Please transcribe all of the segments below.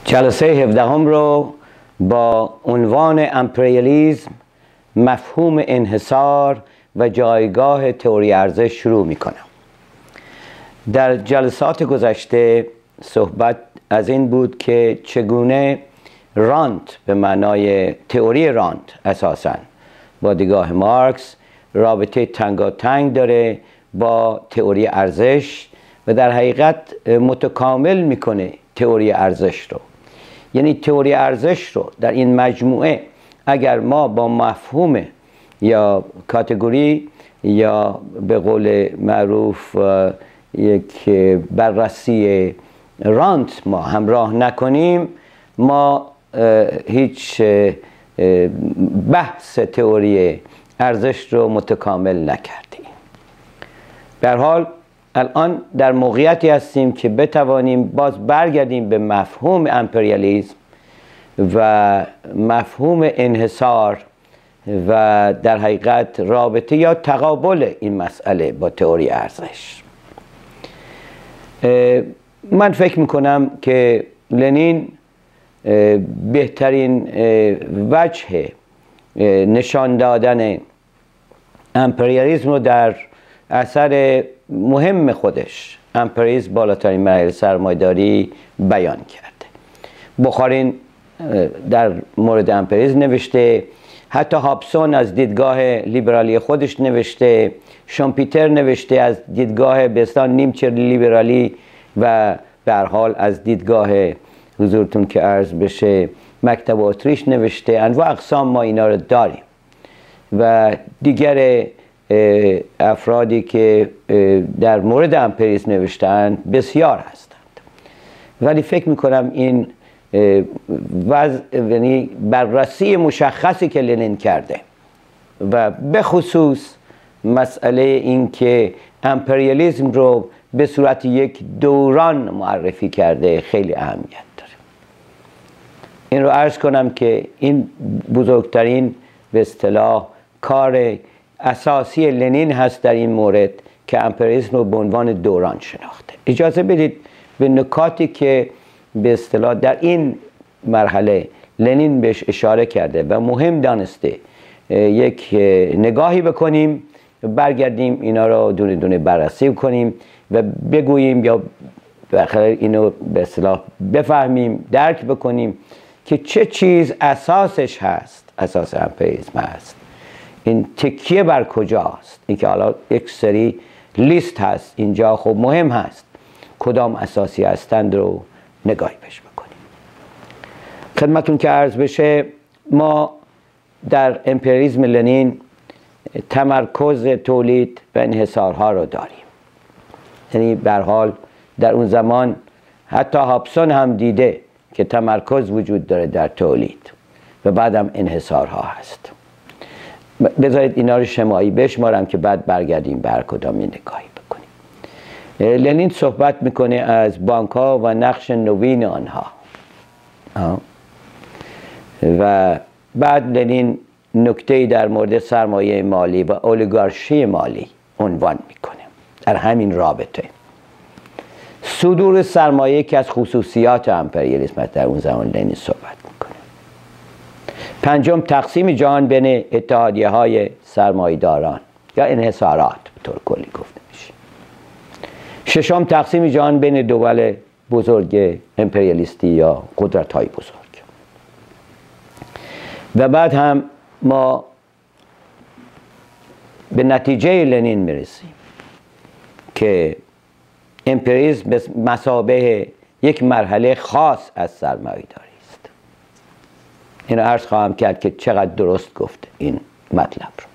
جلسه 17 رو با عنوان امپریالیسم، مفهوم انحصار و جایگاه تئوری ارزش شروع می کنم. در جلسات گذشته صحبت از این بود که چگونه رانت به معنای تئوری رانت اساساً با دیدگاه مارکس رابطه تنگاتنگ داره با تئوری ارزش و در حقیقت متکامل میکنه تئوری ارزش رو. یعنی تئوری ارزش رو در این مجموعه اگر ما با مفهوم یا کاتگوری یا به قول معروف یک بررسی رانت ما همراه نکنیم، ما هیچ بحث تئوری ارزش رو متکامل نکردیم. به هر حال الان در موقعیتی هستیم که بتوانیم باز برگردیم به مفهوم امپریالیسم و مفهوم انحصار و در حقیقت رابطه یا تقابل این مسئله با تئوری ارزش. من فکر میکنم که لنین بهترین وجه نشان دادن امپریالیسم رو در اثر مهم خودش، امپریالیسم بالاترین مراحل سرمایه‌داری، بیان کرده. بخارین در مورد امپریالیسم نوشته، حتی هابسون از دیدگاه لیبرالی خودش نوشته، شامپیتر نوشته از دیدگاه بستان نیمچه لیبرالی و به هر حال از دیدگاه حضورتون که عرض بشه مکتب اتریش نوشته. انواع اقسام ما اینا رو داریم و دیگر افرادی که در مورد امپریالیسم نوشتند بسیار هستند، ولی فکر میکنم این یعنی بررسی مشخصی که لنین کرده و به خصوص مسئله این که امپریالیسم رو به صورت یک دوران معرفی کرده خیلی اهمیت داره. این رو عرض کنم که این بزرگترین به اصطلاح کار اساسی لنین هست در این مورد که امپریالیسم رو به عنوان دوران شناخته. اجازه بدید به نکاتی که به اصطلاح در این مرحله لنین بهش اشاره کرده و مهم دانسته یک نگاهی بکنیم، برگردیم اینا رو دونه دونه بررسی کنیم و بگوییم یا بخاطر اینو به اصطلاح بفهمیم، درک بکنیم که چه چیز اساسش هست، اساس امپریالیسم هست، این تکیه بر کجاست. این که حالا یک سری لیست هست اینجا، خب مهم هست کدام اساسی هستند رو نگاهی بهش بکنیم. خدمتون که عرض بشه، ما در امپریالیسم لنین تمرکز تولید و انحصارها رو داریم. یعنی به هر حال در اون زمان حتی هابسون هم دیده که تمرکز وجود داره در تولید و بعدم انحصارها هست. بذارید اینا رو شمایی بشمارم که بعد برگردیم بر کدامی نگاهی بکنیم. لنین صحبت میکنه از بانک ها و نقش نوین آنها و بعد لنین نکته‌ای در مورد سرمایه مالی و اولیگارشی مالی عنوان میکنه. در همین رابطه صدور سرمایه که از خصوصیات امپریالیسم در اون زمان لنین صحبت میکنه. پنجم، تقسیم جهان بین اتحادیه های سرمایه‌داران یا انحصارات به طور کلی گفته میشه. ششم، تقسیم جهان بین دول بزرگ امپریالیستی یا قدرت های بزرگ. و بعد هم ما به نتیجه لنین میرسیم که امپریالیسم به مثابه یک مرحله خاص از سرمایه‌داری است. اینو عرض خواهم کرد که چقدر درست گفته این مطلب رو.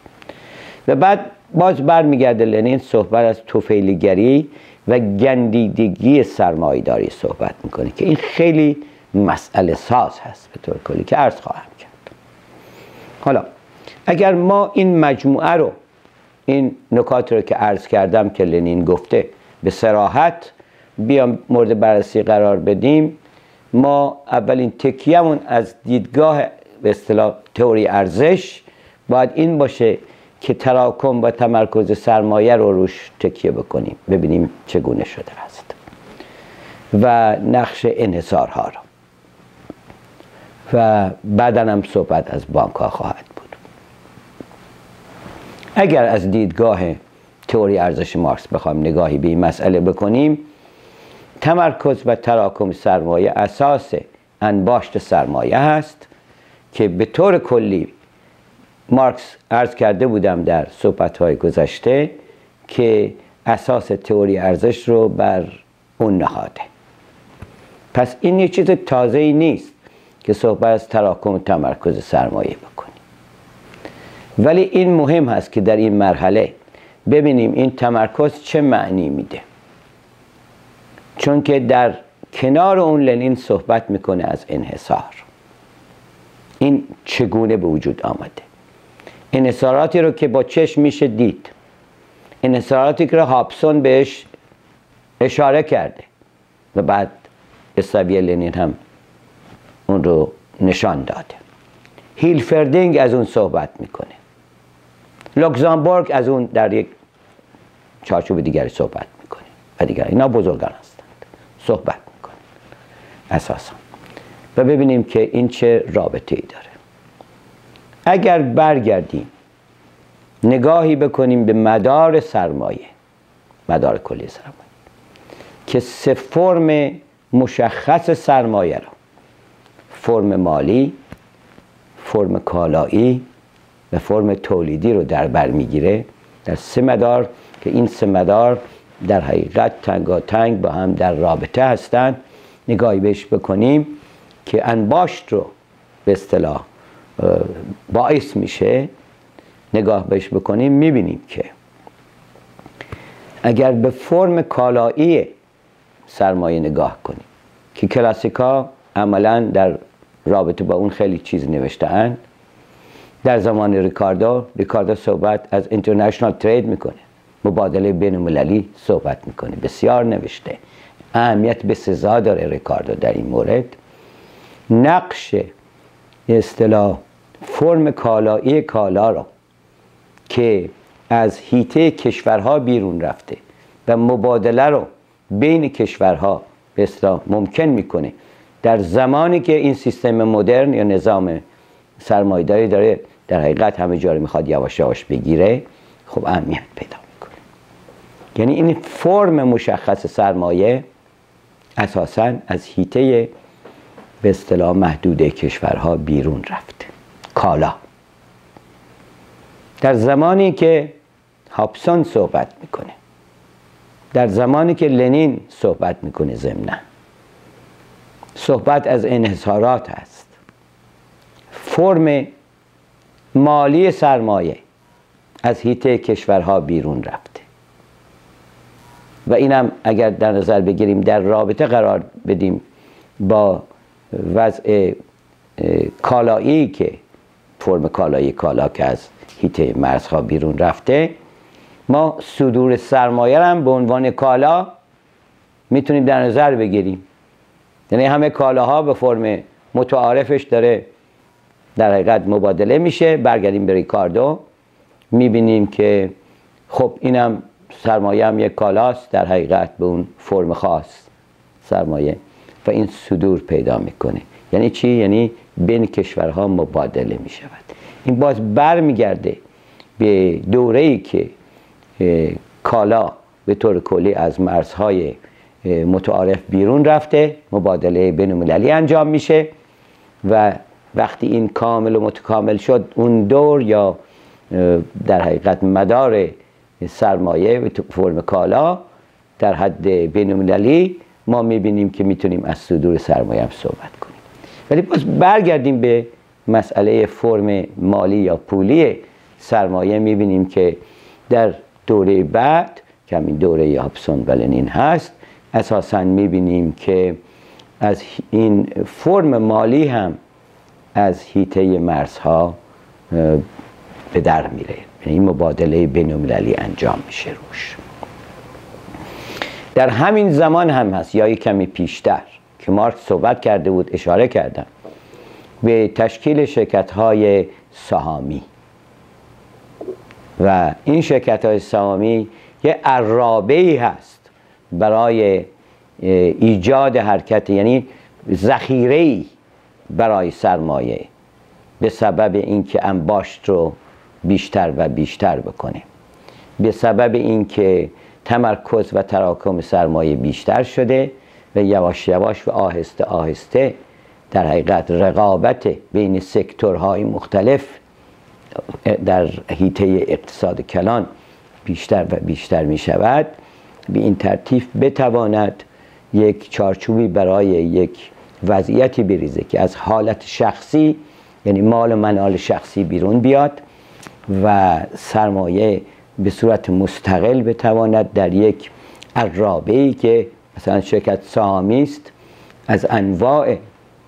و بعد باز برمیگرده لنین صحبت از طفیلی‌گری و گندیدگی سرمایه‌داری صحبت میکنه که این خیلی مسئله ساز هست به طور کلی که عرض خواهم کرد. حالا اگر ما این مجموعه رو، این نکات رو که عرض کردم که لنین گفته به صراحت بیام مورد بررسی قرار بدیم، ما اولین تکیه‌مون از دیدگاه به اصطلاح تئوری ارزش باید این باشه که تراکم و تمرکز سرمایه رو روش تکیه بکنیم، ببینیم چگونه شده است و نقش انحصارها رو. و بعداً هم صحبت از بانک ها خواهد بود. اگر از دیدگاه تئوری ارزش مارکس بخوایم نگاهی به این مسئله بکنیم، تمرکز و تراکم سرمایه اساس انباشت سرمایه هست که به طور کلی مارکس عرض کرده بودم در صحبت‌های گذشته که اساس تئوری ارزش رو بر اون نهاده. پس این یه چیز تازه‌ای نیست که صحبت از تراکم و تمرکز سرمایه بکنیم، ولی این مهم هست که در این مرحله ببینیم این تمرکز چه معنی میده، چون که در کنار اون لنین صحبت میکنه از انحصار. این چگونه به وجود آمده؟ انحصاراتی رو که با چشم میشه دید، انحصاراتی که هابسون بهش اشاره کرده و بعد استابیل لنین هم اون رو نشان داده. هیلفردینگ از اون صحبت میکنه، لوکزامبورگ از اون در یک چارچوب دیگری صحبت میکنه و دیگر اینا بزرگان هستند صحبت میکنه اساسا. و ببینیم که این چه رابطه‌ای داره. اگر برگردیم نگاهی بکنیم به مدار سرمایه، مدار کلی سرمایه که سه فرم مشخص سرمایه را، فرم مالی، فرم کالایی و فرم تولیدی رو در بر میگیره، در سه مدار که این سه مدار در حقیقت تنگاتنگ با هم در رابطه هستند، نگاهی بهش بکنیم که انباشت رو به اصطلاح باعث میشه نگاه بهش بکنیم، میبینیم که اگر به فرم کالایی سرمایه نگاه کنیم که کلاسیکا عملا در رابطه با اون خیلی چیز نوشته‌اند. در زمان ریکاردو صحبت از اینترنشنال ترید میکنه، مبادله بین المللی صحبت میکنه، بسیار نوشته، اهمیت به سزا داره ریکاردو در این مورد. نقش اصطلاح فرم کالایی کالا رو که از حیطه کشورها بیرون رفته و مبادله رو بین کشورها به اصطلاح ممکن میکنه در زمانی که این سیستم مدرن یا نظام سرمایه‌داری داره در حقیقت همه جا رو میخواد یواش یواش بگیره، خب اهمیت پیدا میکنه. یعنی این فرم مشخص سرمایه اساساً از حیطه به اصطلاح محدوده کشورها بیرون رفته. کالا در زمانی که هابسون صحبت میکنه، در زمانی که لنین صحبت میکنه، ضمناً صحبت از انحصارات هست. فرم مالی سرمایه از حیطه کشورها بیرون رفته و اینم اگر در نظر بگیریم در رابطه قرار بدیم با وضع کالایی که فرم کالایی کالا که از حیطه مرزها بیرون رفته، ما صدور سرمایه هم به عنوان کالا میتونیم در نظر بگیریم. یعنی همه کالاها به فرم متعارفش داره در حقیقت مبادله میشه. برگردیم به ریکاردو میبینیم که خب اینم سرمایه هم یک کالاست در حقیقت به اون فرم خاص سرمایه و این صدور پیدا میکنه. یعنی چی؟ یعنی بین کشورها مبادله میشود. این باز برمیگرده به دوره‌ای که کالا به طور کلی از مرزهای متعارف بیرون رفته، مبادله بین المللی انجام میشه و وقتی این کامل و متکامل شد، اون دور یا در حقیقت مدار سرمایه به فرم کالا در حد بین المللی، ما میبینیم که میتونیم از صدور سرمایه هم صحبت کنیم. ولی باز برگردیم به مسئله فرم مالی یا پولی سرمایه، میبینیم که در دوره بعد که همین دوره هابسون و لنین هست، اساساً میبینیم که از این فرم مالی هم از حیطه مرزها به در میره، یعنی مبادله بین المللی انجام میشه روش. در همین زمان هم هست یا یک کمی پیشتر که مارکس صحبت کرده بود، اشاره کردم به تشکیل شرکت‌های سهامی و این شرکت‌های سهامی یه عرابه‌ای هست برای ایجاد حرکت، یعنی ذخیره‌ای برای سرمایه به سبب اینکه انباشت رو بیشتر و بیشتر بکنه، به سبب اینکه تمرکز و تراکم سرمایه بیشتر شده و یواش یواش و آهسته آهسته در حقیقت رقابت بین سکتورهای مختلف در حیطه اقتصاد کلان بیشتر و بیشتر می شود، به این ترتیب بتواند یک چارچوبی برای یک وضعیتی بریزه که از حالت شخصی، یعنی مال و منال شخصی، بیرون بیاد و سرمایه به صورت مستقل بتواند در یک عرابه‌ای که مثلا شرکت سهامی است از انواع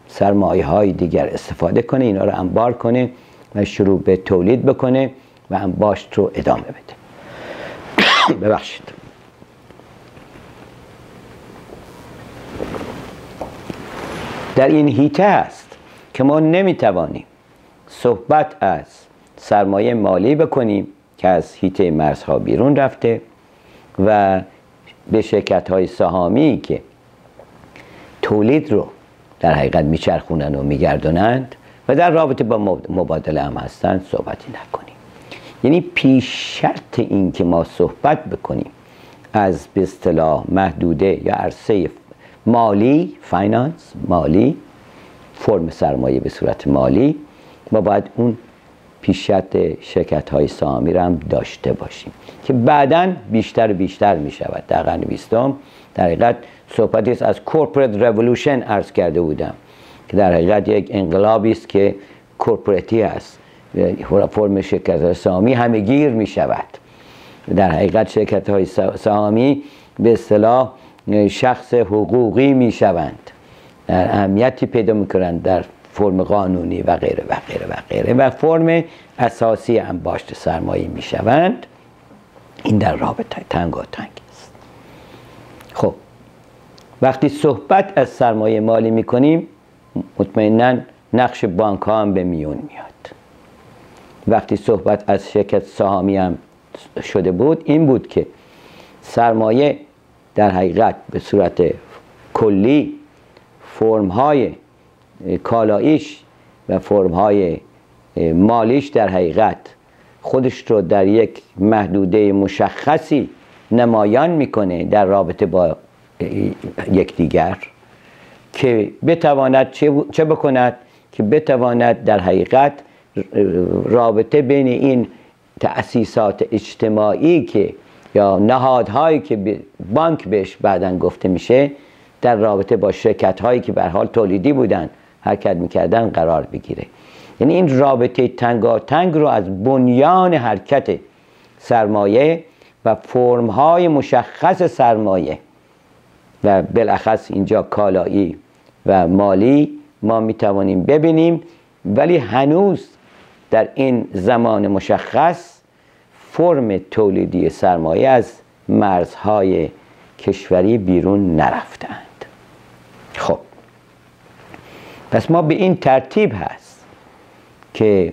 سرمایه های دیگر استفاده کنه، اینا رو انبار کنه و شروع به تولید بکنه و انباشت رو ادامه بده. ببخشید. در این حیطه است که ما نمیتوانیم صحبت از سرمایه مالی بکنیم که از حیطه مرزها بیرون رفته و به شرکت‌های سهامی که تولید رو در حقیقت میچرخونن و میگردونند و در رابطه با مبادله هم هستند صحبتی نکنیم. یعنی پیش شرط این که ما صحبت بکنیم از به اصطلاح محدوده یا عرصه مالی، فاینانس، مالی، فرم سرمایه به صورت مالی، ما باید اون پیش شرط شرکت‌های سهامی رو هم داشته باشیم که بعداً بیشتر و بیشتر می شود. در قرن 20 در حقیقت صحبتی است از کورپوریت رولوشن عرض کرده بودم که در حقیقت یک انقلابی است که کورپوریتی است، فرم شرکت‌های سهامی همه گیر می شود. در حقیقت شرکت‌های سهامی به اصطلاح شخص حقوقی می شوند، اهمیتی پیدا می کنند در فرم قانونی و غیره و غیره و غیره و فرم اساسی انباشت سرمایه می شوند. این در رابطه تنگاتنگ است. خب وقتی صحبت از سرمایه مالی می کنیم مطمئناً نقش بانک ها هم به میون میاد. وقتی صحبت از شرکت سهامی هم شده بود این بود که سرمایه در حقیقت به صورت کلی فرم‌های کالاییش و فرم‌های مالیش در حقیقت خودش رو در یک محدوده مشخصی نمایان میکنه در رابطه با یکدیگر که بتواند چه بکند که بتواند در حقیقت رابطه بین این تأسیسات اجتماعی که یا نهادهایی که بانک بهش بعداً گفته میشه در رابطه با شرکت هایی که به هر حال تولیدی بودن حرکت میکردن قرار بگیره. یعنی این رابطه تنگاتنگ رو از بنیان حرکت سرمایه و فرم های مشخص سرمایه و بالاخص اینجا کالایی و مالی ما میتوانیم ببینیم، ولی هنوز در این زمان مشخص فرم تولیدی سرمایه از مرزهای کشوری بیرون نرفتند. خب پس ما به این ترتیب هست که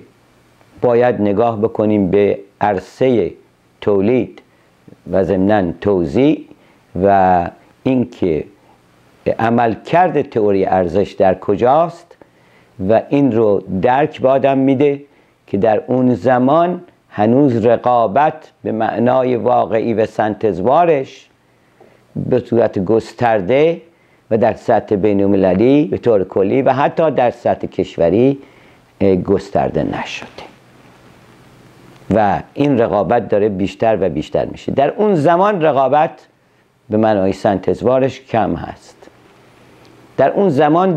باید نگاه بکنیم به عرصه تولید و ضمناً توزیع و اینکه عملکرد تئوری ارزش در کجاست و این رو درک به آدم میده که در اون زمان هنوز رقابت به معنای واقعی و سنتزوارش به صورت گسترده و در سطح بین‌المللی به طور کلی و حتی در سطح کشوری گسترده نشده و این رقابت داره بیشتر و بیشتر میشه. در اون زمان رقابت به معنای سنتزوارش کم هست. در اون زمان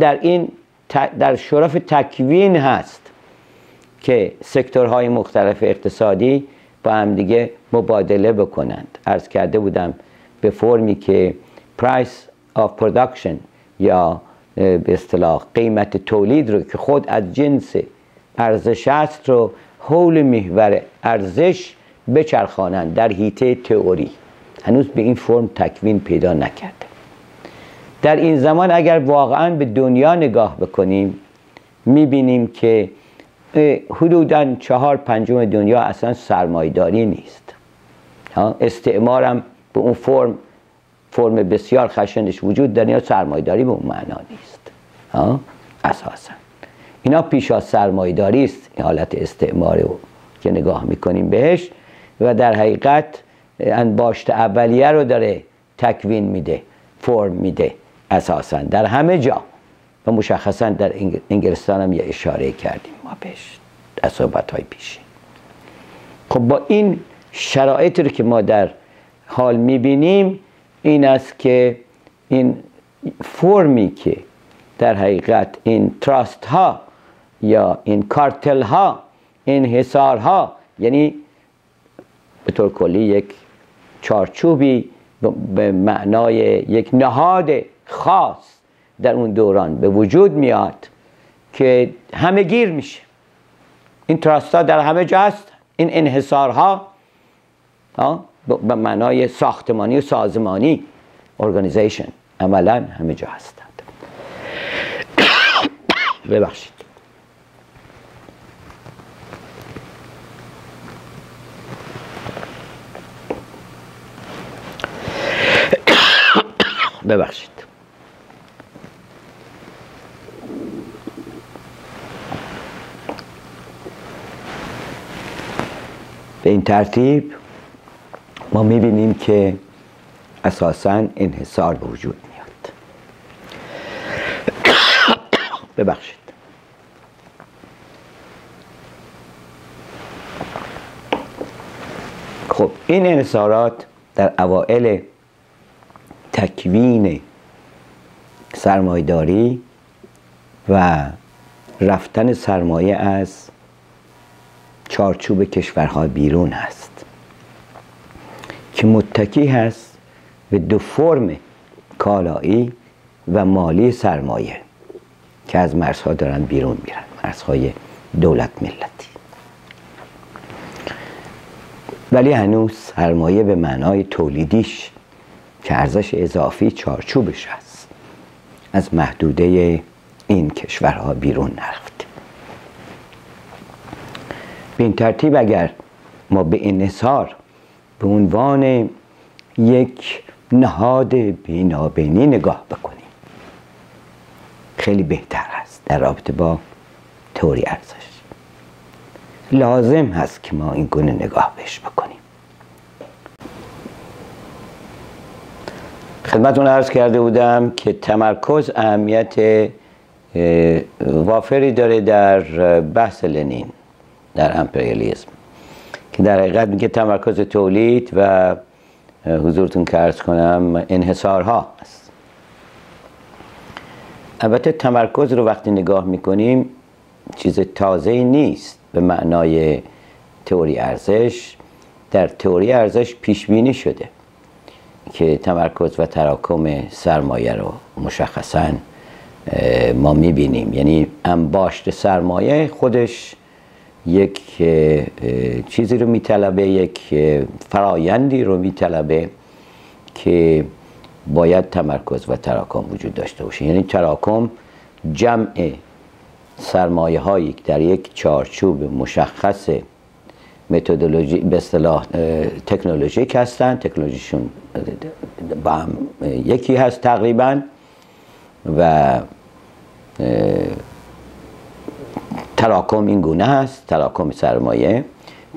در شرف تکوین هست که سکتورهای مختلف اقتصادی با هم دیگه مبادله بکنند. عرض کرده بودم به فرمی که price of production یا به اصطلاح قیمت تولید رو که خود از جنس ارزش است رو حول محور ارزش بچرخانند در حیطه تئوری. هنوز به این فرم تکوین پیدا نکرده. در این زمان اگر واقعا به دنیا نگاه بکنیم میبینیم که حدوداً 4/5 دنیا اصلا سرمایه‌داری نیست. استعمارم به اون فرم بسیار خشنش وجود داره یا سرمایه‌داری به اون معنا نیست اساساً. اینا پیش از سرمایه‌داری است، این حالت استعمار رو که نگاه میکنیم بهش، و در حقیقت انباشت اولیه رو داره تکوین میده، فرم میده اساسا در همه جا، و مشخصا در انگلستان هم یه اشاره کردیم ما بهش در صحبت‌های پیشین. خب با این شرایطی رو که ما در حال میبینیم، این است که این فرمی که در حقیقت این تراست ها یا این کارتل ها، این حصارها، یعنی به طور کلی یک چارچوبی به معنای یک نهاد خاص در اون دوران به وجود میاد که همه گیر میشه. این تراست ها در همه جا هست، این انحصارها به معنای ساختمانی و سازمانی، ارگانیزیشن، عملا همه جا هستند. ببخشید. ببخشید. به این ترتیب ما میبینیم که اساساً انحصار به وجود میاد. ببخشید. خب این انحصارات در اوائل تکوین سرمایه‌داری و رفتن سرمایه از چارچوب کشورها بیرون هست که متکی هست به دو فرم کالایی و مالی سرمایه که از مرزها دارن بیرون میرن، مرزهای دولت ملتی. ولی هنوز سرمایه به معنای تولیدیش که ارزش اضافی چارچوبش هست از محدوده این کشورها بیرون نرفته. به این ترتیب اگر ما به انحصار به عنوان یک نهاد بینابینی نگاه بکنیم، خیلی بهتر است در رابطه با تئوری ارزش. لازم هست که ما این گونه نگاه بهش بکنیم. خدمتتون عرض کرده بودم که تمرکز اهمیت وافری داره در بحث لنین در امپریالیسم، که در حقیقت میگه تمرکز تولید و حضورتون که عرض کنم انحصارها است. البته تمرکز رو وقتی نگاه میکنیم چیز تازه‌ای نیست به معنای تئوری ارزش. در تئوری ارزش پیش بینی شده که تمرکز و تراکم سرمایه رو مشخصاً ما میبینیم، یعنی انباشت سرمایه خودش یک چیزی رو میطلبه، یک فرایندی رو میطلبه که باید تمرکز و تراکم وجود داشته باشه. یعنی تراکم جمع سرمایه هایی در یک چارچوب مشخص متدولوژی به اصطلاح تکنولوژیک هستن، تکنولوژیشون با هم یکی هست تقریبا، و تراکم این گونه هست، تراکم سرمایه.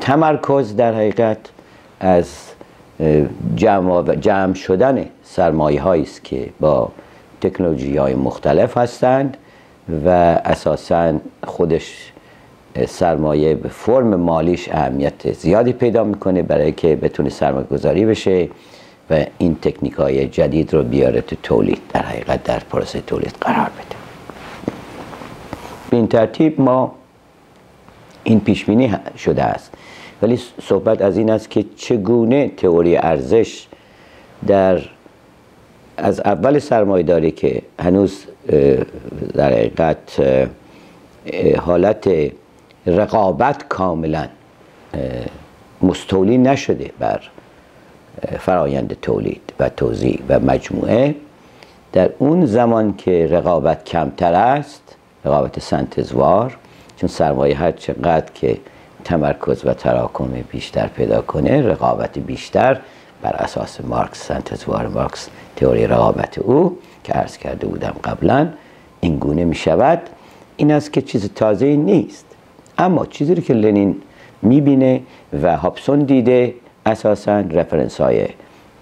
تمرکز در حقیقت از جمع شدن سرمایه هایی است که با تکنولوژی های مختلف هستند و اساساً خودش سرمایه به فرم مالیش اهمیت زیادی پیدا میکنه برای که بتونه سرمایه گذاری بشه و این تکنیک های جدید رو بیاره تو تولید، در حقیقت در پروسه تولید قرار بده. به این ترتیب ما این پیش بینی شده است، ولی صحبت از این است که چگونه تئوری ارزش از اول سرمایه‌داری که هنوز در حقیقت حالت رقابت کاملا مستولی نشده بر فرایند تولید و توزیع و مجموعه، در اون زمان که رقابت کمتر است، رقابت سنتزوار، چون سرمایه هر چقدر که تمرکز و تراکم بیشتر پیدا کنه، رقابت بیشتر بر اساس مارکس، سنتزوار مارکس، تئوری رقابت او که عرض کرده بودم قبلا، این گونه می شود این است که چیز تازه نیست، اما چیزی رو که لنین میبینه و هابسون دیده، اساساً رفرنس های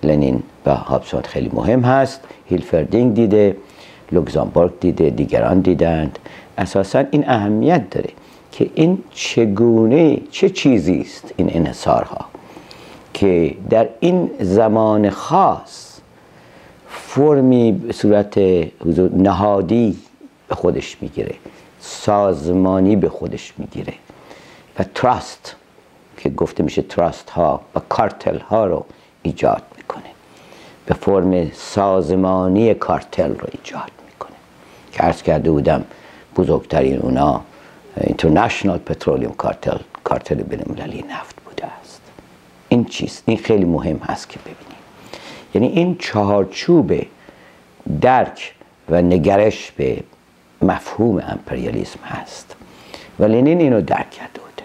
لنین و هابسون خیلی مهم هست. هیلفردینگ دیده، لوکزامبورگ دیده، دیگران دیدند. اساساً این اهمیت داره که این چگونه، چه چیزی است این انحصارها که در این زمان خاص فرمی به صورت نهادی به خودش میگیره، سازمانی به خودش میگیره و تراست که گفته میشه تراست ها و کارتل ها رو ایجاد میکنه، به فرم سازمانی کارتل رو ایجاد میکنه که عرض کرده بودم بزرگترین اونا اینترنشنال پترولیوم کارتل بین‌المللی نفت بوده است. این چیست؟ این خیلی مهم هست که ببینیم. یعنی این چهارچوب درک و نگرش به مفهوم امپریالیسم هست و لنین اینو درک کرده بوده.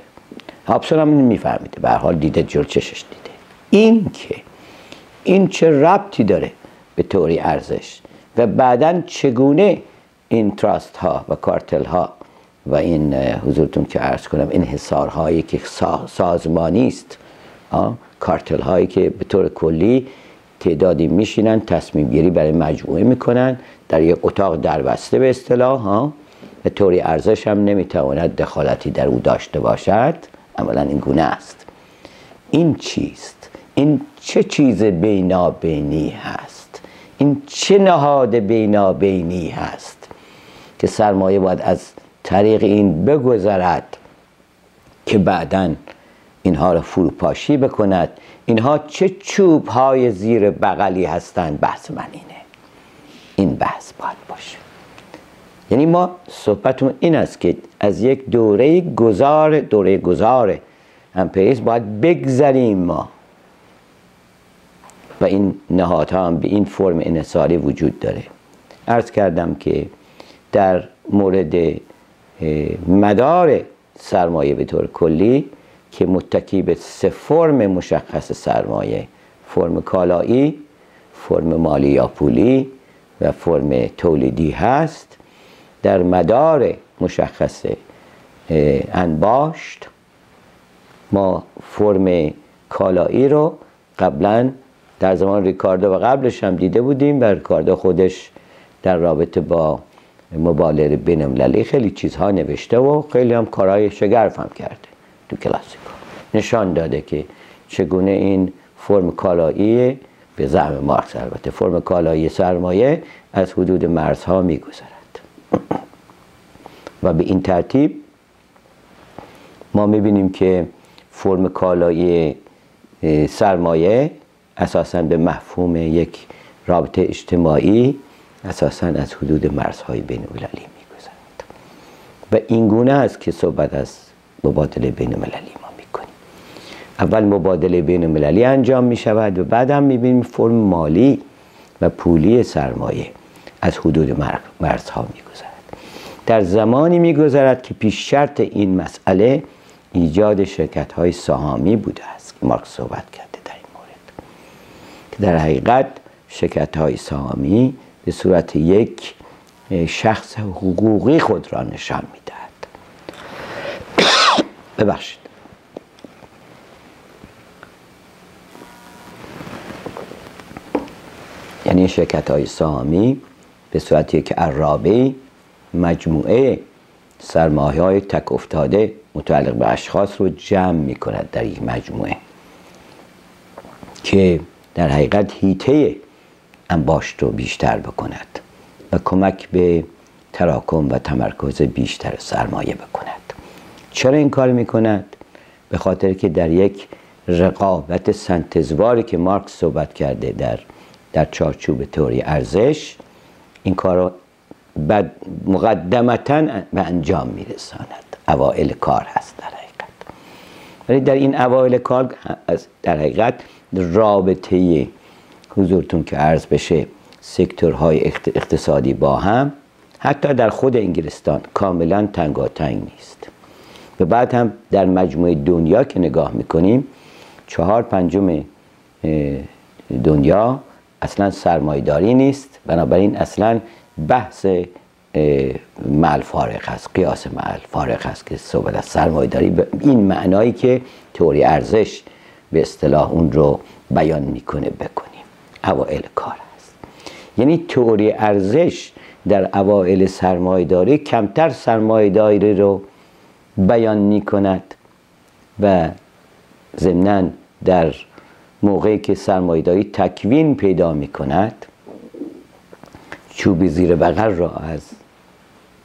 هابسون هم میفهمیده، به هر حال دیده، جلو چشش دیده. این که این چه ربطی داره به تئوری ارزش و بعداً چگونه این تراست ها و کارتل ها و این حضورتون که عرض کنم انحصار هایی که سازمانی است، کارتل هایی که به طور کلی تعدادی میشینن تصمیم گیری برای مجموعه میکنن در یک اتاق دربسته به اصطلاح، و تئوری ارزش هم نمیتواند دخالتی در او داشته باشد. عملا این گونه است. این چیست؟ این چه چیز بینابینی هست؟ این چه نهاد بینابینی هست که سرمایه باید از طریق این بگذرد که بعداً اینها رو فروپاشی بکند؟ اینها چه چوب های زیر بغلی هستند؟ بحث من اینه. این بحث باید باشه. یعنی ما صحبتمون این است که از یک دوره گذار امپریالیسم باید بگذریم ما، و این نهادها هم به این فرم انحصاری وجود داره. عرض کردم که در مورد مدار سرمایه به طور کلی که متکی به سه فرم مشخص سرمایه، فرم کالایی، فرم مالی یا پولی و فرم تولیدی هست. در مدار مشخص انباشت ما فرم کالایی رو قبلا در زمان ریکاردو و قبلش هم دیده بودیم و ریکاردو خودش در رابطه با مبالغه بین‌المللی خیلی چیزها نوشته و خیلی هم کارهای شگرف هم کرده تو کلاسیکا، نشان داده که چگونه این فرم کالایی به زعم مارکس البته فرم کالایی سرمایه از حدود مرزها میگذرد و به این ترتیب ما میبینیم که فرم کالایی سرمایه اساساً به مفهوم یک رابطه اجتماعی اساساً از حدود مرزهای بین‌المللی میگذرد و این گونه است که صحبت از مبادله بین‌المللی ما میکنیم. اول مبادله بین‌المللی انجام میشود و بعد هم میبینیم فرم مالی و پولی سرمایه از حدود مرزها میگذرد. در زمانی میگذرد که پیش شرط این مسئله ایجاد شرکت‌های سهامی بوده است که مارکس صحبت کرده در این مورد، که در حقیقت شرکت‌های سهامی به صورت یک شخص حقوقی خود را نشان می‌دهد. ببخشید. یعنی شرکت‌های سهامی به صورت یک عرابه‌ای مجموعه سرمایه‌های تک افتاده متعلق به اشخاص رو جمع می‌کند در یک مجموعه که در حقیقت حیطه انباشت رو بیشتر بکند و کمک به تراکم و تمرکز بیشتر سرمایه بکند. چرا این کار می‌کند؟ به خاطر که در یک رقابت سنتزواری که مارکس صحبت کرده در چارچوب تئوری ارزش، این کار رو مقدمتاً به انجام میرساند. اوائل کار هست در حقیقت، ولی در این اوائل کار در حقیقت رابطه حضورتون که عرض بشه سکتورهای اقتصادی با هم حتی در خود انگلستان کاملا تنگاتنگ نیست و بعد هم در مجموعه دنیا که نگاه میکنیم 4/5 دنیا اصلا سرمایه‌داری نیست، بنابراین اصلا بحث معل فارغ هست، قیاس معل فارغ هست که صحبت از سرمایه‌داری به این معنایی که تئوری ارزش به اصطلاح اون رو بیان میکنه بکنیم. اوائل کار هست، یعنی تئوری ارزش در اوائل سرمایه‌داری کمتر سرمایه‌داری رو بیان میکند و ضمناً در موقعی که سرمایه‌داری تکوین پیدا میکند چوبی زیر بغل را از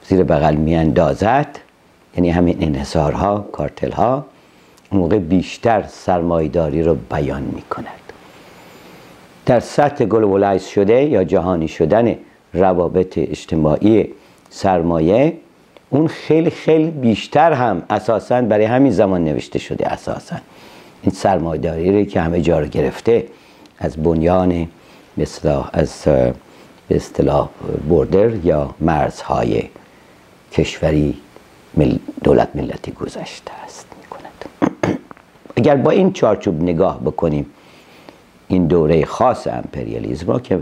زیر بغل میاندازد، یعنی همین انحصارها، کارتلها، اون موقع بیشتر سرمایه‌داری رو بیان میکند. در سطح گلوبالایز شده یا جهانی شدن روابط اجتماعی سرمایه، اون خیلی خیلی بیشتر هم اساساً برای همین زمان نوشته شده. اساساً این سرمایه‌داری که همه جا رو گرفته، از بنیان به اصطلاح بوردر یا مرزهای کشوری دولت ملتی گذشته است میکند. اگر با این چارچوب نگاه بکنیم این دوره خاص امپریالیسم را که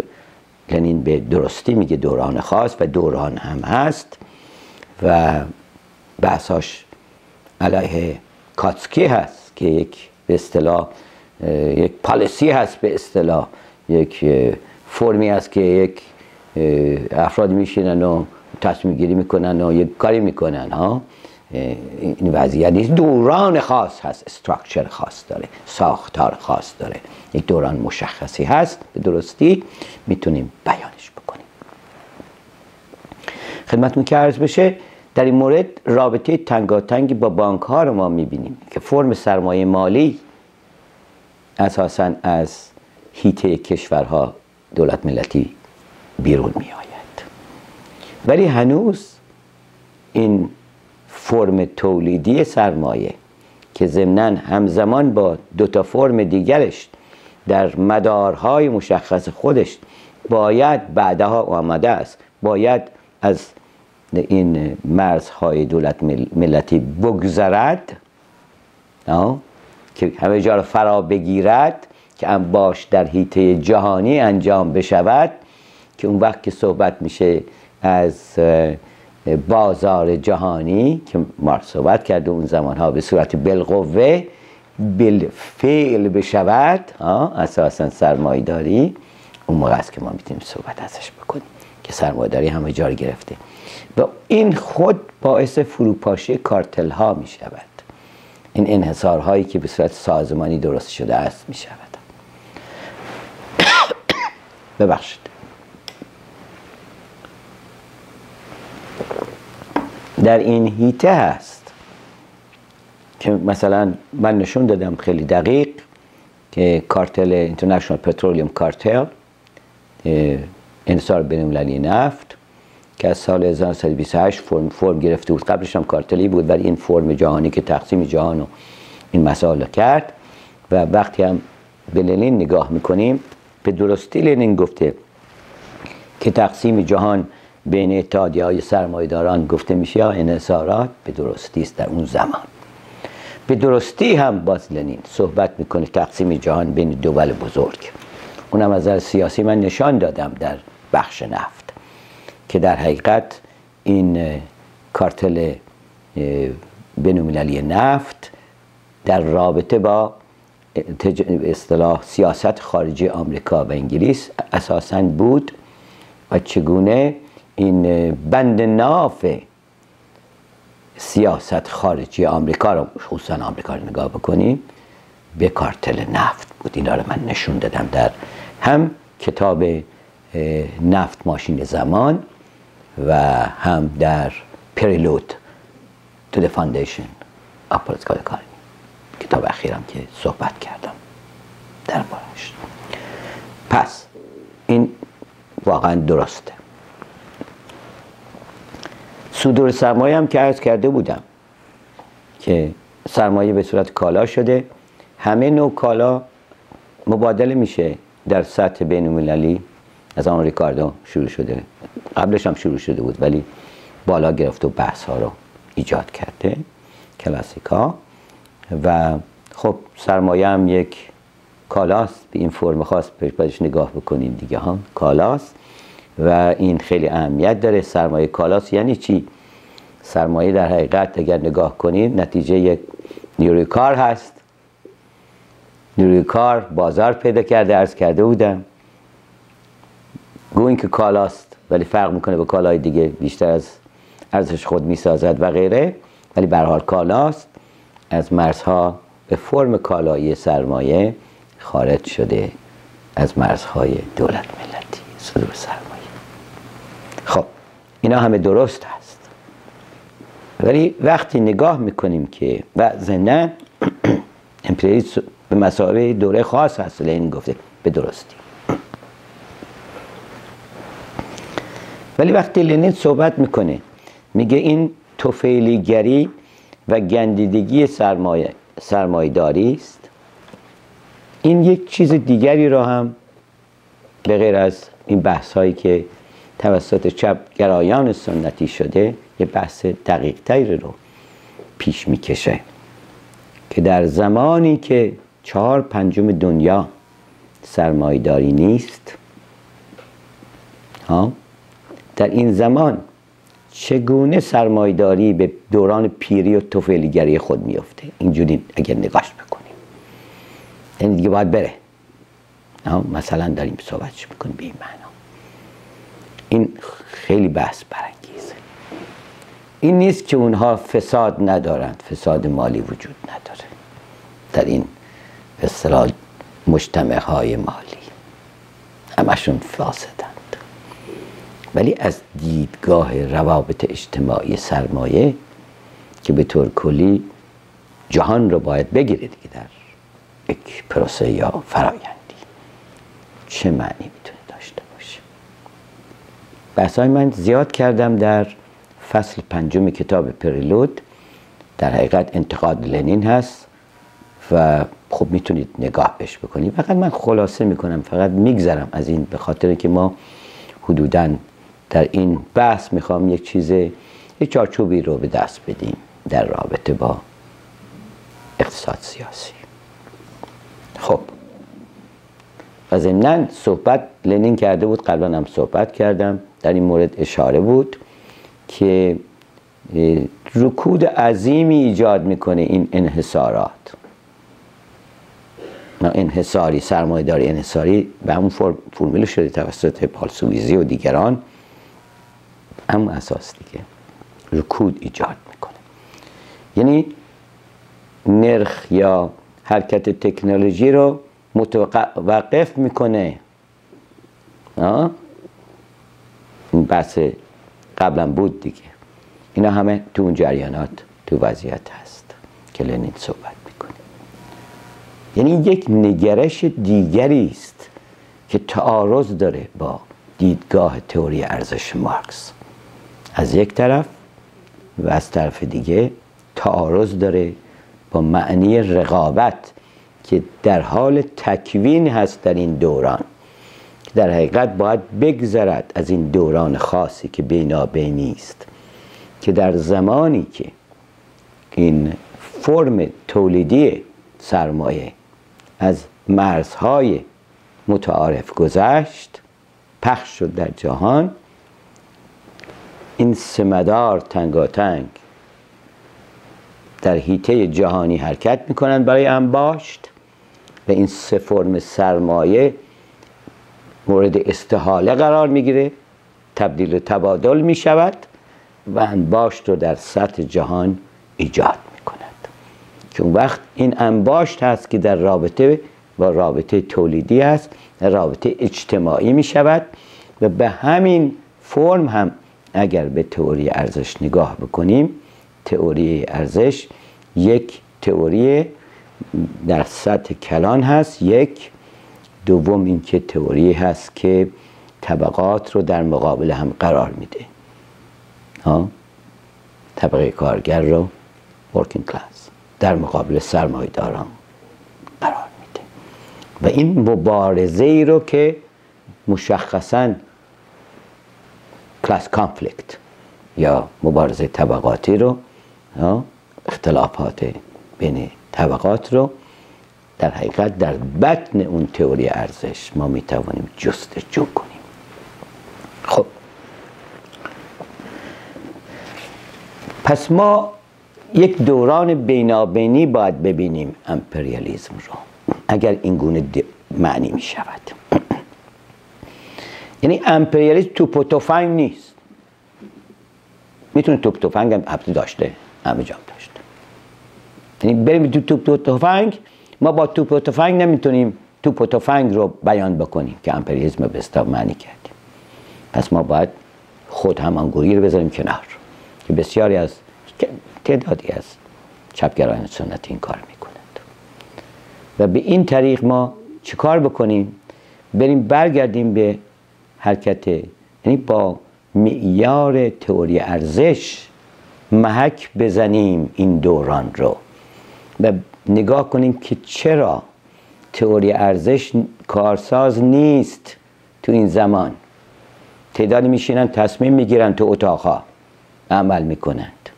لنین به درستی میگه دوران خاص و دوران هم هست و بحثاش علیه کاتسکی هست که یک به اصطلاح یک پالیسی هست، به اصطلاح یک فرمی هست که یک افراد میشینن و تصمیم گیری میکنن و یک کاری میکنن ها. این وضعیت نیست، دوران خاص هست، استراکچر خاص داره، ساختار خاص داره، یک دوران مشخصی هست، به درستی میتونیم بیانش بکنیم. خدمتتون که عرض بشه در این مورد رابطه تنگاتنگی با بانک ها رو ما میبینیم که فرم سرمایه مالی اساساً از حیطه کشورها دولت ملتی بیرون می آید، ولی هنوز این فرم تولیدی سرمایه که ضمناً همزمان با دو تا فرم دیگرش در مدارهای مشخص خودش باید بعدها آمده است، باید از این مرزهای دولت ملتی بگذرد که همه جا را فرا بگیرد، که انباش در حیطه جهانی انجام بشود، که اون وقت که صحبت میشه از بازار جهانی که مارکس صحبت کرده اون زمانها به صورت بالقوه بالفعل بشود، اساسا سرمایه‌داری، اون موقع است که ما میتونیم صحبت ازش بکنیم که سرمایه‌داری همه جا رو گرفته و این خود باعث فروپاشی کارتل ها میشود. این انحصارهایی که به صورت سازمانی درست شده است میشود. ببخشید. در این حیطه هست که مثلا من نشون دادم خیلی دقیق که کارتل اینترنشنال پترولیوم کارتل، انحصار بین‌المللی نفت که از سال 1928 فرم گرفته بود، قبلش هم کارتلی بود ولی این فرم جهانی که تقسیم جهان و این مسائل کرد. و وقتی هم به لنین نگاه میکنیم به درستی لنین گفته که تقسیم جهان بین اتحادیه‌های سرمایه‌داران گفته میشه یا انحصارات، به درستی است. در اون زمان به درستی هم باز لنین صحبت میکنه تقسیم جهان بین دول بزرگ. اونم از نظر سیاسی من نشان دادم در بخش نفت که در حقیقت این کارتل بین‌المللی نفت در رابطه با اصطلاح سیاست خارجی آمریکا و انگلیس اساساً بود و چگونه این بند ناف سیاست خارجی آمریکا رو، خصوصا آمریکا رو نگاه بکنیم، به کارتل نفت بود. اینا رو من نشون دادم در هم کتاب نفت ماشین زمان و هم در پریلود تو the foundation of political economy، کتاب اخیرم که صحبت کردم در بارش. پس این واقعا درسته. صدور سرمایه هم که عرض کرده بودم که سرمایه به صورت کالا شده، همه نوع کالا مبادله میشه در سطح بین‌المللی. از آن ریکاردو شروع شده، قبلش هم شروع شده بود ولی بالا گرفت و بحث ها رو ایجاد کرده، کلاسیکا. و خب سرمایه هم یک کالاست، به این فرم خاص بهش نگاه بکنیم دیگه، هم کالاست و این خیلی اهمیت داره. سرمایه کالاست. یعنی چی؟ سرمایه در حقیقت اگر نگاه کنید نتیجه یک نیروی کار هست. نیروی کار بازار پیدا کرده، عرض کرده بودم، گویی که کالاست ولی فرق میکنه با کالای دیگه، بیشتر از ارزش خود میسازد و غیره، ولی به هر حال کالاست. از مرزها به فرم کالایی سرمایه خارج شده، از مرزهای دولت ملتی صدور سرمایه. خب اینا همه درست هست، ولی وقتی نگاه میکنیم که و ضمناً امپریالیسم به مثابه دوره خاص هست، لنین گفته به درستی. ولی وقتی لنین صحبت میکنه میگه این طفیلیگری و گندیدگی سرمایه‌داری است، این یک چیز دیگری را هم به غیر از این بحث هایی که توسط چپگرایان سنتی شده یه بحث دقیق تری رو پیش میکشه که در زمانی که 4/5 دنیا سرمایه‌داری نیست، در این زمان چگونه سرمایه‌داری به دوران پیری و طفیلیگری خود میفته؟ اینجوری اگر نگاش بکنیم یعنی دیگه باید بره. مثلا داریم صحبتش میکنیم به این معنا. این خیلی بحث برانگیزه. این نیست که اونها فساد ندارند، فساد مالی وجود نداره در این به اصطلاح مجتمع‌های مالی، همشون فاسدند، ولی از دیدگاه روابط اجتماعی سرمایه که به طور کلی جهان رو باید بگیره دیگه در یک پروسه یا فرایندی، چه معنی میتونه داشته باشه؟ بحثای من زیاد کردم در فصل 5 کتاب پریلود، در حقیقت انتقاد لنین هست و خب میتونید نگاه بهش بکنید. فقط من خلاصه میکنم، فقط میگذرم از این به خاطر که ما حدوداً در این بحث میخوام یک چارچوبی رو به دست بدیم در رابطه با اقتصاد سیاسی. خب و ضمناً صحبت لنین کرده بود، قبلا هم صحبت کردم، در این مورد اشاره بود که رکود عظیمی ایجاد میکنه این انحصارات. انحصاری، سرمایه‌داری انحصاری به همون فرمول شده توسط پالسویزی و دیگران، همون اساس دیگه رکود ایجاد میکنه. یعنی نرخ یا حرکت تکنولوژی رو متوقف میکنه. این بحث قبلا بود دیگه. اینا همه تو اون جریانات تو وضعیت هست که لنین صحبت میکنه. یعنی یک نگرش دیگری است که تعارض داره با دیدگاه تئوری ارزش مارکس از یک طرف و از طرف دیگه تعارض داره با معنی رقابت که در حال تکوین هست در این دوران، که در حقیقت باید بگذرد از این دوران خاصی که بینابینی است، که در زمانی که این فرم تولیدی سرمایه از مرزهای متعارف گذشت، پخش شد در جهان، این سمدار تنگاتنگ در حیطه جهانی حرکت میکنند برای انباشت و این سه فرم سرمایه مورد استحاله قرار میگیره، تبدیل و تبادل میشود و انباشت رو در سطح جهان ایجاد میکند، که اون وقت این انباشت هست که در رابطه با رابطه تولیدی است، رابطه اجتماعی میشود و به همین فرم هم اگر به تئوری ارزش نگاه بکنیم، تئوری ارزش یک تئوری در سطح کلان هست، یک دوم این که تئوری هست که طبقات رو در مقابل هم قرار میده، طبقه کارگر رو working class در مقابل سرمایه‌داران قرار میده و این مبارزه ای رو که مشخصاً کلاس کانفلیکت یا مبارزه طبقاتی رو، اختلافات بین طبقات رو در حقیقت در بطن اون تئوری ارزش ما میتوانیم جستجو کنیم. خب پس ما یک دوران بینابینی باید ببینیم امپریالیسم رو، اگر این گونه معنی می شود. یعنی امپریالیسم توپ و تفنگ نیست. میتونه توپ و تفنگ هم البته داشته، همه جا داشته. یعنی بریم تو توپ و تفنگ، ما با توپ و تفنگ نمیتونیم توپ و تفنگ رو بیان بکنیم که امپریالیسم به اصطلاح معنی کردیم. پس ما باید خود همانگویی رو بذاریم کنار که بسیاری از تعدادی از چپگرایان سنتی این کار میکنند. و به این طریق ما چه کار بکنیم؟ بریم برگردیم به حرکت، یعنی با معیار تئوری ارزش محک بزنیم این دوران رو و نگاه کنیم که چرا تئوری ارزش کارساز نیست تو این زمان. تعدادی میشینن تصمیم میگیرن تو اتاقها عمل میکنند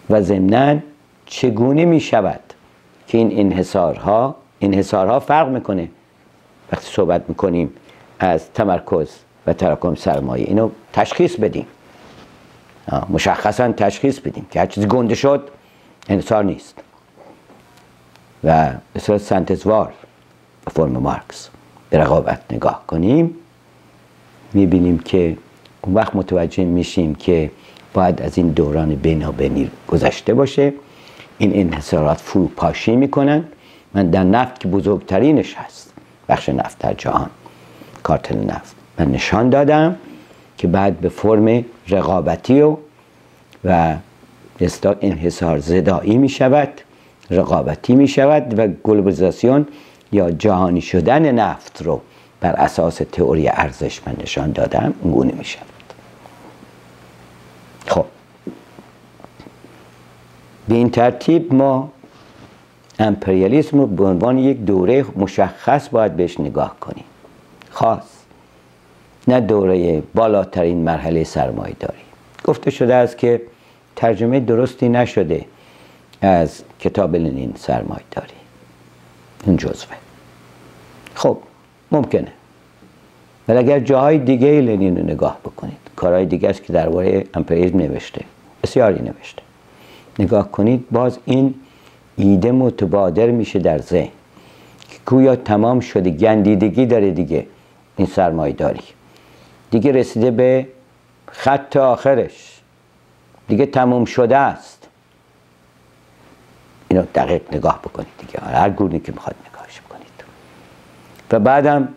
و ضمناً چگونه میشود که این انحصارها فرق میکنه. وقتی صحبت میکنیم از تمرکز و تراکم سرمایه، اینو تشخیص بدیم، مشخصا تشخیص بدیم که هر چیزی گنده شد انحصار نیست. و به صورت سنتزوار به فرم مارکس به رقابت نگاه کنیم، میبینیم که اون وقت متوجه میشیم که باید از این دوران بینابینی گذشته باشه. این انحصارات فروپاشی میکنن. من در نفت که بزرگترینش هست، بخش نفت در جهان، کارتل نفت، من نشان دادم که بعد به فرم رقابتی و انحصار زدایی می شود، رقابتی می شود و گلوبالیزاسیون یا جهانی شدن نفت رو بر اساس تئوری ارزش من نشان دادم اونگونه می شود. خب به این ترتیب ما امپریالیسم رو به عنوان یک دوره مشخص باید بهش نگاه کنیم، خاص، نه دوره بالاترین مرحله سرمایه داری. گفته شده است که ترجمه درستی نشده از کتاب لنین سرمایه داری، اون جزوه. خب ممکنه، ولی اگر جاهای دیگه لنین رو نگاه بکنید، کارهای دیگه است که درباره امپریالیسم نوشته، بسیاری نوشته، نگاه کنید، باز این ایده متبادر میشه در ذهن که گویا تمام شده، گندیدگی داره دیگه این سرمایه داری، دیگه رسیده به خط آخرش، دیگه تمام شده است. اینو دقیق نگاه بکنید دیگه، هر گونه که میخواد نگاهش بکنید. و بعدم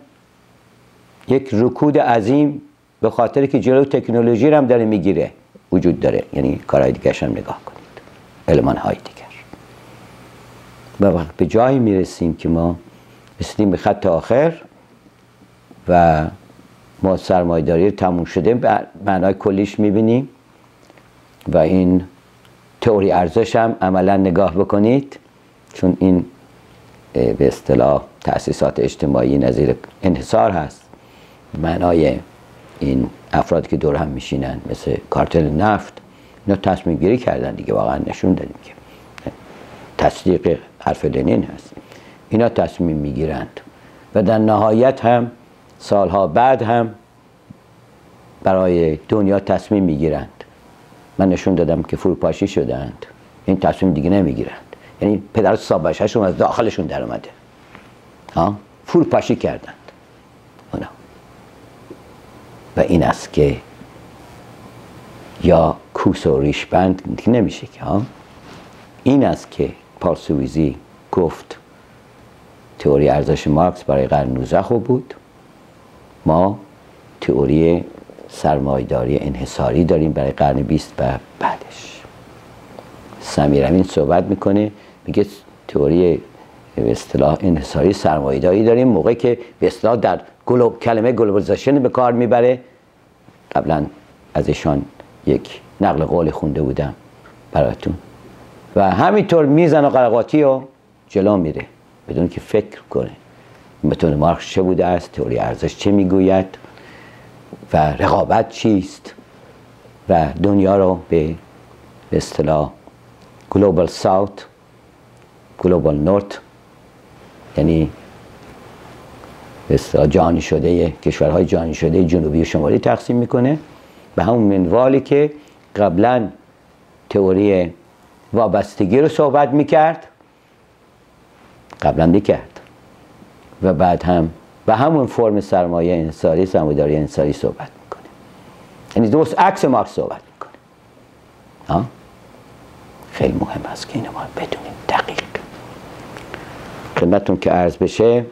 یک رکود عظیم به خاطر که جلو تکنولوژی رو هم داره میگیره وجود داره، یعنی کارهای دیگه هم نگاه کنید، المانهای دیگر. و وقت به جایی میرسیم که ما رسیدیم به خط آخر و ما سرمایه‌داری رو تموم شده به معنای کلیش میبینیم و این تئوری ارزش هم عملا نگاه بکنید، چون این به اصطلاح تأسیسات اجتماعی نظیر انحصار هست، معنای این افرادی که دور هم میشینن مثل کارتل نفت، اینا تصمیم گیری کردن دیگه، واقعا نشون دادیم که تصدیق حرف لنین هست، اینا تصمیم میگیرند و در نهایت هم سالها بعد هم برای دنیا تصمیم میگیرند. من نشون دادم که فروپاشی شدند، این تصمیم دیگه نمیگیرند، یعنی پدر صاحب بچه‌شون از داخلشون در اومده، فروپاشی کردند اونا. و این است که یا کوس و ریش بند نمیشه که این است که پارسویزی گفت تئوری ارزش مارکس برای قرن 19 خوب بود، ما تئوری سرمایه‌داری انحصاری داریم برای قرن 20 و بعدش. سمیر امین صحبت میکنه، میگه تئوری به اصطلاح انحصاری سرمایه‌داری داریم موقعی که به اصطلاح در کلمه گلوبالیزاسیون به کار میبره. قبلا ازشان یک نقل قول خونده بودم براتون و همینطور میزن و قرقاتی و جلو میره بدون که فکر کنه متن مارکس چه بوده است، تئوری ارزش چه میگوید و رقابت چیست و دنیا رو به اصطلاح گلوبال ساوت، گلوبال نورت، یعنی به اصطلاح جهانی شده، کشورهای جهانی شده جنوبی و شمالی تقسیم میکنه به همون منوالی که قبلا تئوری وابستگی رو صحبت میکرد، قبلا میکرد، و بعد هم به همون فرم سرمایه انحصاری، سرمایه‌داری انحصاری صحبت میکنه. یعنی درست عکس مارکس صحبت میکنه. خیلی مهم است که اینو ما بدونیم دقیق. خدمتتون که عرض بشه،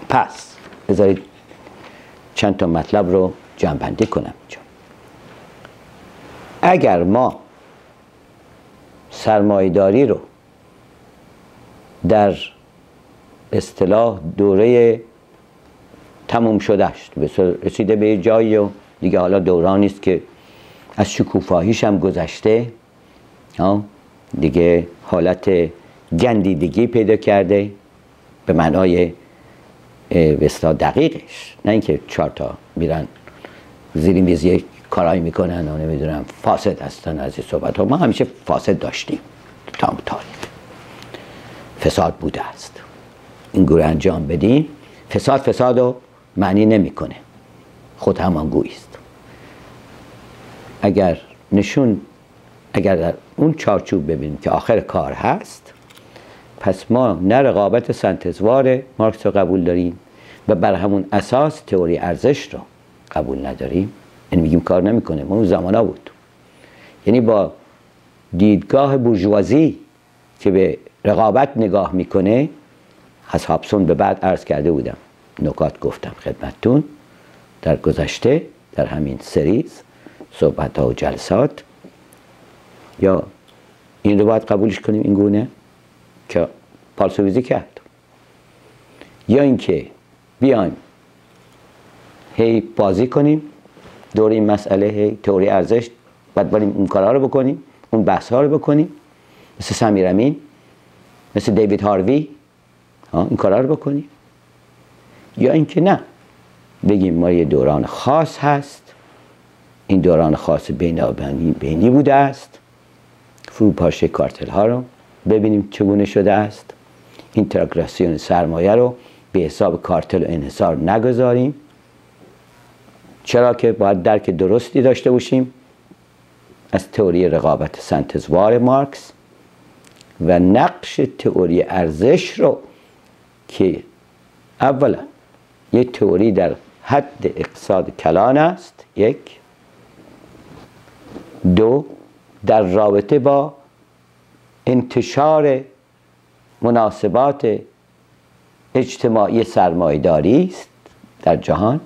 پس بذارید چند تا مطلب رو جمع‌بندی کنم اینجا. اگر ما سرمایه‌داری رو در اصطلاح دوره تموم شدهش رسیده به یه جایی و دیگه حالا دورانی است که از شکوفاییش هم گذشته، دیگه حالت گندیدگی پیدا کرده به معنای به اصطلاح دقیقش، نه اینکه 4 تا میرن زیر میز یک کارایی میکنن و نمیدونم فاسد هستن. از این صحبت ها ما همیشه فاسد داشتیم، تمام تاریخ فساد بوده است. این گونه انجام بدیم، فساد رو معنی نمیکنه، خود همانگویی است. اگر در اون چارچوب ببینیم که آخر کار هست، پس ما نه رقابت سنتزوار مارکس رو قبول داریم و بر همون اساس تئوری ارزش رو قبول نداریم. یعنی میگیم کار نمیکنه. ما اون زمانا بود، یعنی با دیدگاه بورژوازی که به رقابت نگاه میکنه، از هابسون به بعد عرض کرده بودم، نکات گفتم خدمتتون در گذشته در همین سریز صحبت ها و جلسات. یا این رو باید قبولش کنیم این گونه که پالسویزی کرد، یا اینکه بیایم هی بازی کنیم دور این مسئله، هی تئوری ارزش، بعد بریم اون کارها رو بکنیم، اون بحث ها رو بکنیم، مثل سمیر امین، مثل دیوید هاروی، این کارها رو بکنیم. یا اینکه نه، بگیم ما یه دوران خاص هست، این دوران خاص بینی بوده است، فروپاشی کارتل ها رو ببینیم چگونه شده است، اینتراگراسیون سرمایه رو به حساب کارتل و انحصار نگذاریم، چرا که باید درک درستی داشته باشیم از تئوری رقابت سنتزوار مارکس و نقش تئوری ارزش رو که اولا یک تئوری در حد اقتصاد کلان است، 1، 2 در رابطه با انتشار مناسبات اجتماعی سرمایه‌داری است در جهان،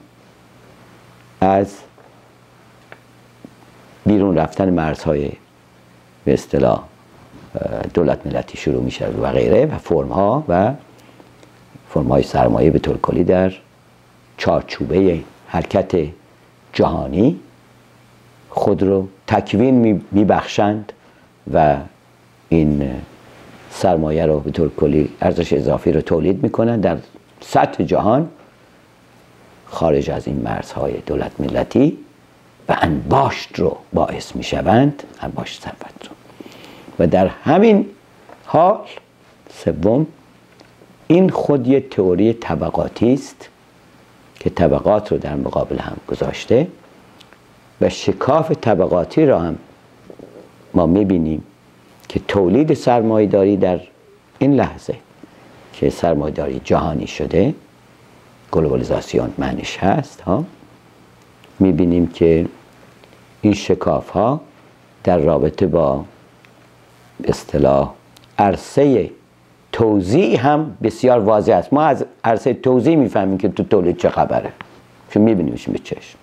از بیرون رفتن مرزهای به اصطلاح دولت ملتی شروع میشه و غیره، و فرم‌های سرمایه به طور کلی در چارچوبه حرکت جهانی خود رو تکوین میبخشند و این سرمایه رو به طور کلی ارزش اضافی رو تولید میکنن در سطح جهان خارج از این مرزهای دولت ملتی و انباشت رو باعث میشوند، انباشت ثروت رو. و در همین حال سوم، این خود یه تئوری طبقاتی است که طبقات رو در مقابل هم گذاشته و شکاف طبقاتی را هم ما میبینیم که تولید سرمایه‌داری در این لحظه که سرمایه‌داری جهانی شده، گلوبالیزاسیون معنیش هست، میبینیم که این شکاف ها در رابطه با اصطلاح عرصه توزیع هم بسیار واضح است. ما از عرصه توزیع میفهمیم که تو تولید چه خبره، چون میبینیمش به چشم،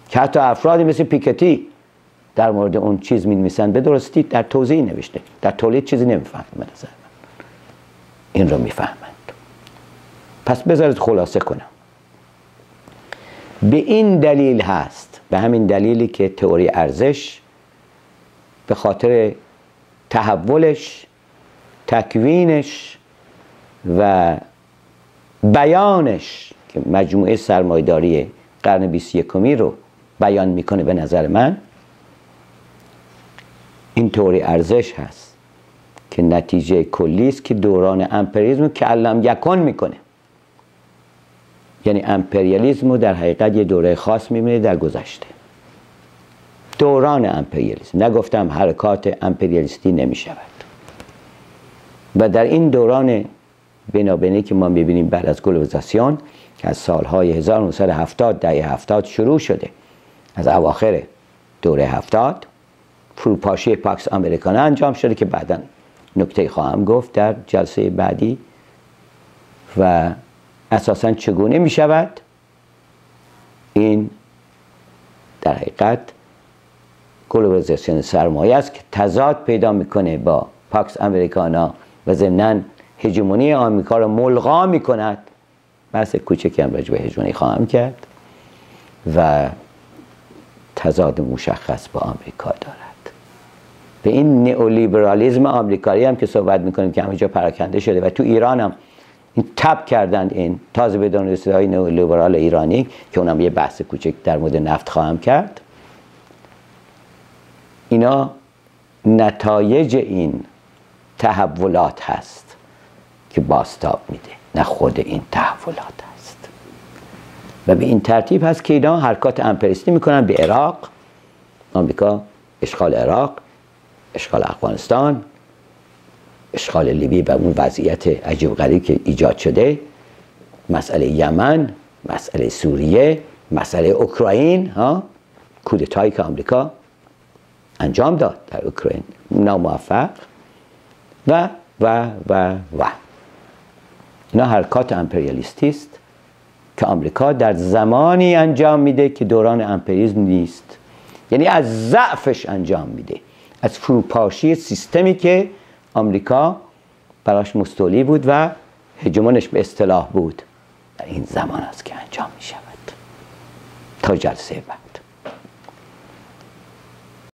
که حتی افرادی مثل پیکتی در مورد اون چیز می‌نویسن به درستی در توزیع نوشته، در تولید چیزی نمیفهمند. به نظر من این رو میفهمند. پس بذارید خلاصه کنم، به این دلیل هست، به همین دلیلی که تئوری ارزش به خاطر تحولش، تکوینش و بیانش که مجموعه سرمایه‌داری قرن 21 رو بیان میکنه، به نظر من این تئوری ارزش هست که نتیجه کلی است که دوران امپریالیسم که علم یکن میکنه. یعنی امپریالیسم رو در حقیقت یه دوره خاص میبینه در گذشته. دوران امپریالیسم، نگفتم حرکات امپریالیستی نمی شود. و در این دوران بنابراین که ما میبینیم بعد از گلوبالیزاسیون که از سالهای 1970 دهه 70 شروع شده، از اواخر دوره 70 فروپاشی پاکس امریکانا انجام شده که بعدا نکته خواهم گفت در جلسه بعدی. و اساساً چگونه می شود این در حقیقت گلوبالیزاسیون سرمایه است که تضاد پیدا میکنه با پاکس امریکانا و ضمناً هژمونی آمریکا را ملغا میکند. بحث کوچکی هم راجع به هژمونی خواهم کرد و تضاد مشخص با آمریکا دارد. به این نئولیبرالیسم آمریکایی هم که صحبت میکنیم که همه جا پراکنده شده و تو ایران هم این تب کردند، این تازه به دانشگاه‌های نئولیبرال ایرانی که اونم یه بحث کوچک در مورد نفت خواهم کرد. اینا نتایج این تحولات هست که بازتاب میده، نه خود این تحولات هست. و به این ترتیب هست که اینا حرکات امپریالیستی میکنن به عراق، آمریکا اشغال عراق، اشغال افغانستان، اشغال لیبی و اون وضعیت عجیب غریب که ایجاد شده، مسئله یمن، مسئله سوریه، مسئله اوکراین، کودتایی که آمریکا انجام داد در اوکراین ناموفق و و و و اینا حرکات امپریالیستی است که آمریکا در زمانی انجام میده که دوران امپریالیسم نیست، یعنی از ضعفش انجام میده، از فروپاشی سیستمی که آمریکا براش مستولی بود و هژمونش به اصطلاح بود. در این زمان است که انجام می شود. تا جلسه بعد.